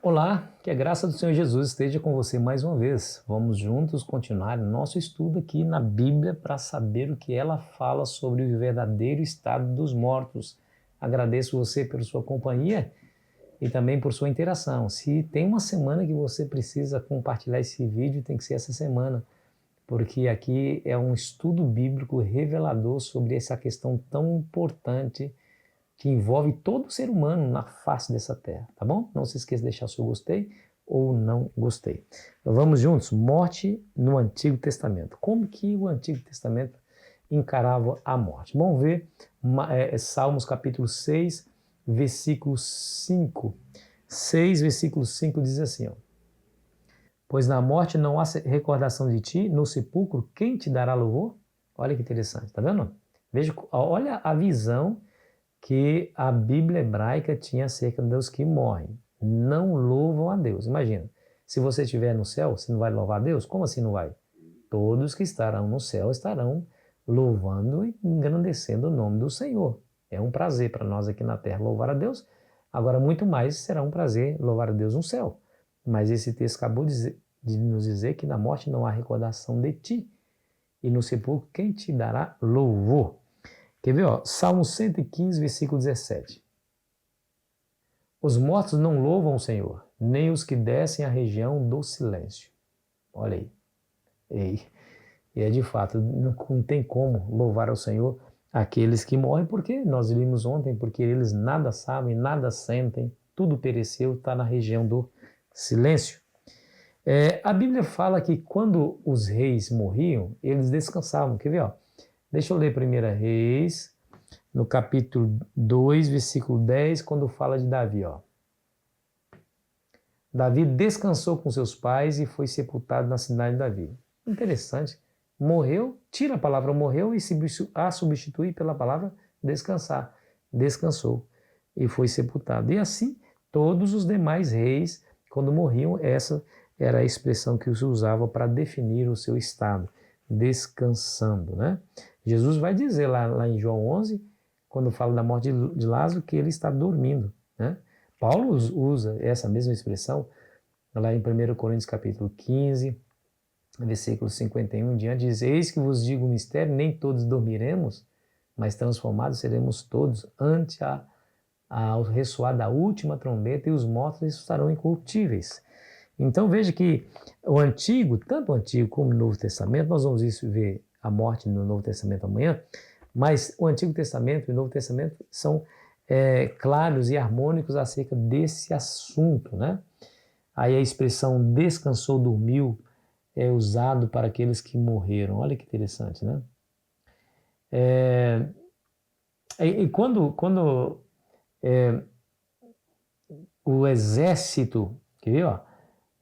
Olá, que a graça do Senhor Jesus esteja com você mais uma vez. Vamos juntos continuar nosso estudo aqui na Bíblia para saber o que ela fala sobre o verdadeiro estado dos mortos. Agradeço você pela sua companhia e também por sua interação. Se tem uma semana que você precisa compartilhar esse vídeo, tem que ser essa semana, porque aqui é um estudo bíblico revelador sobre essa questão tão importante que envolve todo ser humano na face dessa terra, tá bom? Não se esqueça de deixar o seu gostei ou não gostei. Então vamos juntos, morte no Antigo Testamento. Como que o Antigo Testamento encarava a morte? Vamos ver Salmos capítulo 6, versículo 5. 6, versículo 5 diz assim, ó: pois na morte não há recordação de ti, no sepulcro quem te dará louvor? Olha que interessante, tá vendo? Veja, olha a visão que a Bíblia hebraica tinha acerca dos que morrem. Não louvam a Deus. Imagina, se você estiver no céu, você não vai louvar a Deus? Como assim não vai? Todos que estarão no céu estarão louvando e engrandecendo o nome do Senhor. É um prazer para nós aqui na terra louvar a Deus. Agora, muito mais será um prazer louvar a Deus no céu. Mas esse texto acabou de nos dizer que na morte não há recordação de ti. E no sepulcro, quem te dará louvor? Quer ver, ó? Salmo 115, versículo 17. Os mortos não louvam o Senhor, nem os que descem à região do silêncio. Olha aí. E é de fato, não tem como louvar ao Senhor aqueles que morrem, porque nós vimos ontem, porque eles nada sabem, nada sentem, tudo pereceu, está na região do silêncio. A Bíblia fala que quando os reis morriam, eles descansavam. Quer ver, ó? Deixa eu ler 1 Reis, no capítulo 2, versículo 10, quando fala de Davi, ó. Davi descansou com seus pais e foi sepultado na cidade de Davi. Interessante. Morreu, tira a palavra morreu e a substitui pela palavra descansar. Descansou e foi sepultado. E assim, todos os demais reis, quando morriam, essa era a expressão que se usava para definir o seu estado, descansando, né? Jesus vai dizer lá em João 11, quando fala da morte de Lázaro, que ele está dormindo, né? Paulo usa essa mesma expressão lá em 1 Coríntios capítulo 15, versículo 51 em diante, diz: eis que vos digo um mistério, nem todos dormiremos, mas transformados seremos todos ao ressoar da última trombeta, e os mortos ressuscitarão incorruptíveis. Então veja que o Antigo, tanto o Antigo como o Novo Testamento, nós vamos ver a morte no Novo Testamento amanhã, mas o Antigo Testamento e o Novo Testamento são claros e harmônicos acerca desse assunto, né? Aí a expressão descansou, dormiu, é usado para aqueles que morreram. Olha que interessante, né? E quando o exército, quer ver, ó?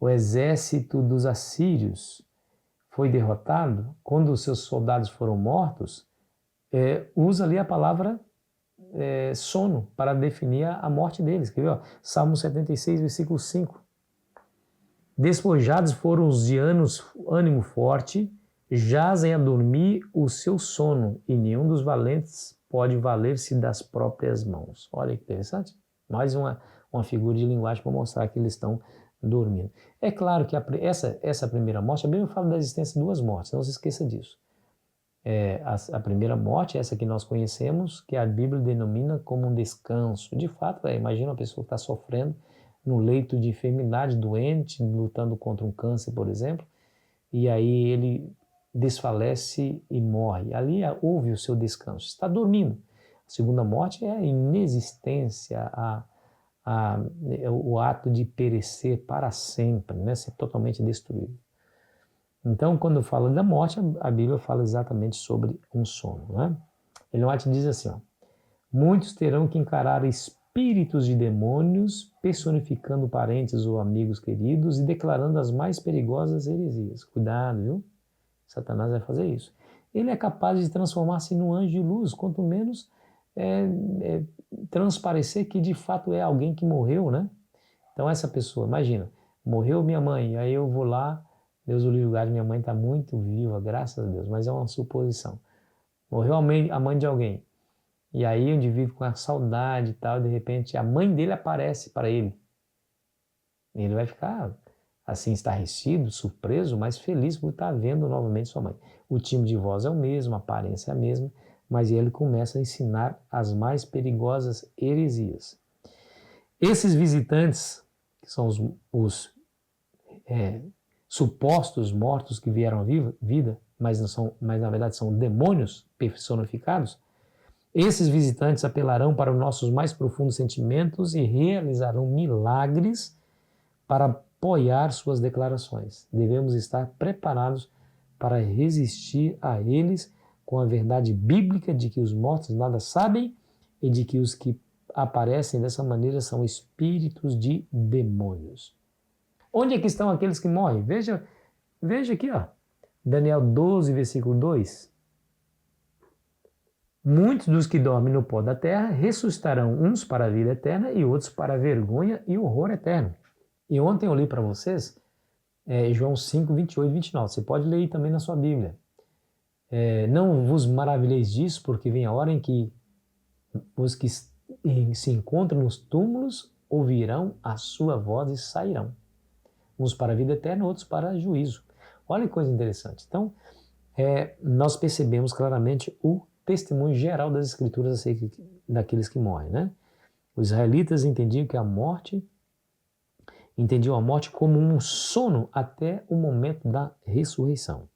O exército dos assírios foi derrotado, quando os seus soldados foram mortos, usa ali a palavra sono para definir a morte deles. Quer ver, ó? Salmo 76, versículo 5. Despojados foram os de ânimo forte, jazem a dormir o seu sono, e nenhum dos valentes pode valer-se das próprias mãos. Olha que interessante. Mais uma figura de linguagem para mostrar que eles estão dormindo. É claro que essa primeira morte, a Bíblia fala da existência de duas mortes, não se esqueça disso. A primeira morte, essa que nós conhecemos, que a Bíblia denomina como um descanso. De fato, imagina uma pessoa que está sofrendo no leito de enfermidade, doente, lutando contra um câncer, por exemplo, e aí ele desfalece e morre. Ali houve o seu descanso, está dormindo. A segunda morte é a inexistência, o ato de perecer para sempre, né? Ser totalmente destruído. Então, quando fala da morte, a Bíblia fala exatamente sobre um sono, né? Ellen White diz assim, ó: muitos terão que encarar espíritos de demônios, personificando parentes ou amigos queridos e declarando as mais perigosas heresias. Cuidado, viu? Satanás vai fazer isso. Ele é capaz de transformar-se num anjo de luz, quanto menos transparecer que de fato é alguém que morreu, né? Então essa pessoa, imagina, morreu minha mãe, aí eu vou lá, Deus o livre guarde, minha mãe está muito viva, graças a Deus, mas é uma suposição. Morreu a mãe de alguém, e aí o indivíduo com a saudade e tal, de repente a mãe dele aparece para ele. Ele vai ficar assim estarrecido, surpreso, mas feliz por estar vendo novamente sua mãe. O timbre de voz é o mesmo, a aparência é a mesma, mas ele começa a ensinar as mais perigosas heresias. Esses visitantes, que são os supostos mortos que vieram à vida, mas na verdade são demônios personificados, esses visitantes apelarão para os nossos mais profundos sentimentos e realizarão milagres para apoiar suas declarações. Devemos estar preparados para resistir a eles com a verdade bíblica de que os mortos nada sabem e de que os que aparecem dessa maneira são espíritos de demônios. Onde é que estão aqueles que morrem? Veja aqui, ó. Daniel 12, versículo 2. Muitos dos que dormem no pó da terra ressuscitarão, uns para a vida eterna e outros para a vergonha e horror eterno. E ontem eu li para vocês João 5, 28 e 29. Você pode ler aí também na sua Bíblia. Não vos maravilheis disso, porque vem a hora em que os que se encontram nos túmulos ouvirão a sua voz e sairão. Uns para a vida eterna, outros para juízo. Olha que coisa interessante. Então, nós percebemos claramente o testemunho geral das Escrituras acerca daqueles que morrem, né? Os israelitas entendiam a morte como um sono até o momento da ressurreição.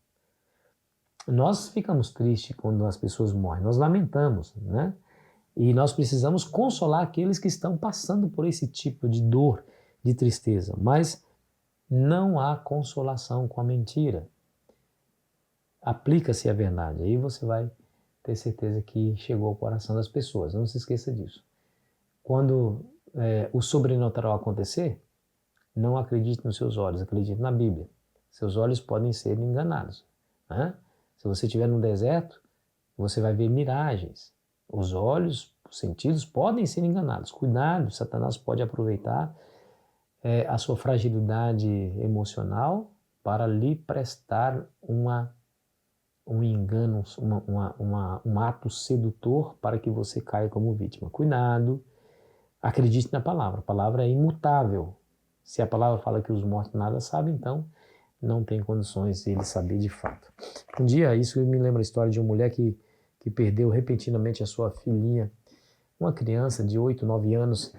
Nós ficamos tristes quando as pessoas morrem, nós lamentamos, né? E nós precisamos consolar aqueles que estão passando por esse tipo de dor, de tristeza. Mas não há consolação com a mentira. Aplica-se a verdade. Aí você vai ter certeza que chegou ao coração das pessoas. Não se esqueça disso. Quando o sobrenatural acontecer, não acredite nos seus olhos, acredite na Bíblia. Seus olhos podem ser enganados, né? Se você estiver no deserto, você vai ver miragens. Os olhos, os sentidos podem ser enganados. Cuidado, Satanás pode aproveitar a sua fragilidade emocional para lhe prestar um engano, um ato sedutor para que você caia como vítima. Cuidado, acredite na palavra. A palavra é imutável. Se a palavra fala que os mortos nada sabem, então não tem condições de ele saber de fato. Um dia, isso me lembra a história de uma mulher que perdeu repentinamente a sua filhinha, uma criança de 8, 9 anos.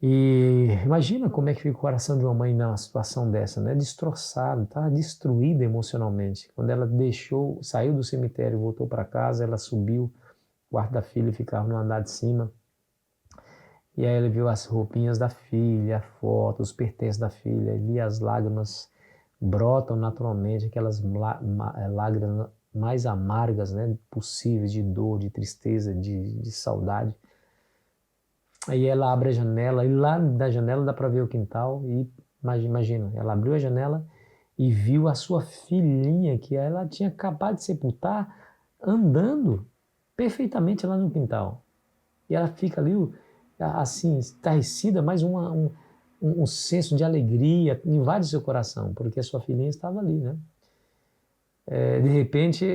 E imagina como é que fica o coração de uma mãe numa situação dessa, né? Destroçado, tá? Destruída emocionalmente. Quando ela saiu do cemitério e voltou para casa, ela subiu, o quarto da filha ficava no andar de cima. E aí ela viu as roupinhas da filha, a foto, os pertences da filha, e as lágrimas brotam naturalmente, aquelas lágrimas mais amargas, né, possíveis, de dor, de tristeza, de saudade. Aí ela abre a janela, e lá da janela dá para ver o quintal, e imagina, ela abriu a janela e viu a sua filhinha, que ela tinha acabado de sepultar, andando perfeitamente lá no quintal. E ela fica ali, assim, estarrecida, mas um senso de alegria invade seu coração, porque a sua filhinha estava ali, né? De repente,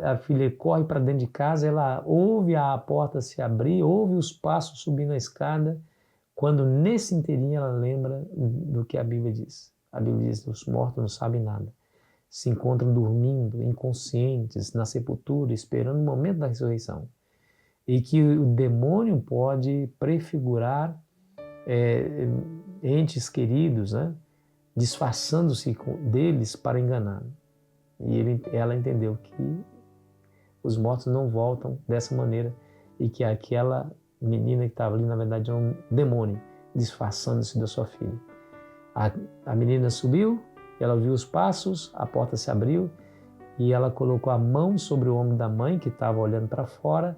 a filha corre para dentro de casa, ela ouve a porta se abrir, ouve os passos subindo a escada, quando nesse inteirinho ela lembra do que a Bíblia diz. A Bíblia diz que os mortos não sabem nada. Se encontram dormindo, inconscientes, na sepultura, esperando o momento da ressurreição. E que o demônio pode prefigurar entes queridos, né? Disfarçando-se deles para enganar. E ela entendeu que os mortos não voltam dessa maneira e que aquela menina que estava ali, na verdade, era um demônio disfarçando-se da sua filha. A menina subiu, ela viu os passos, a porta se abriu e ela colocou a mão sobre o ombro da mãe, que estava olhando para fora,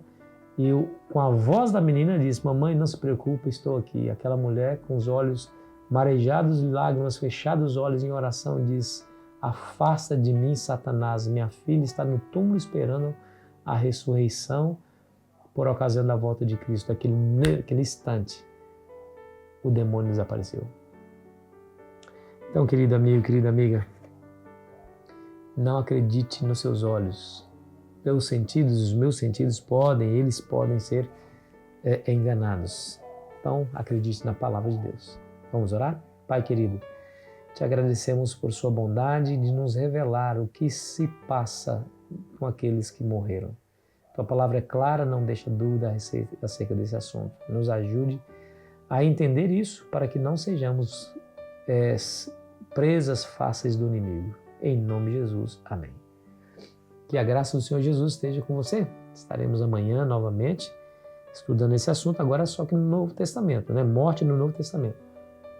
e com a voz da menina disse: mamãe, não se preocupe, estou aqui. Aquela mulher, com os olhos marejados de lágrimas, fechados os olhos em oração, diz: afasta de mim, Satanás, minha filha está no túmulo esperando a ressurreição por ocasião da volta de Cristo. Naquele instante, o demônio desapareceu. Então, querido amigo, querida amiga, não acredite nos seus olhos. Teus sentidos, os meus sentidos eles podem ser enganados. Então, acredite na palavra de Deus. Vamos orar? Pai querido, te agradecemos por sua bondade de nos revelar o que se passa com aqueles que morreram. Tua palavra é clara, não deixa dúvida acerca desse assunto. Nos ajude a entender isso para que não sejamos presas fáceis do inimigo. Em nome de Jesus. Amém. Que a graça do Senhor Jesus esteja com você. Estaremos amanhã novamente estudando esse assunto, agora só que no Novo Testamento, né? Morte no Novo Testamento.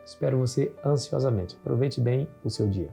Espero você ansiosamente. Aproveite bem o seu dia.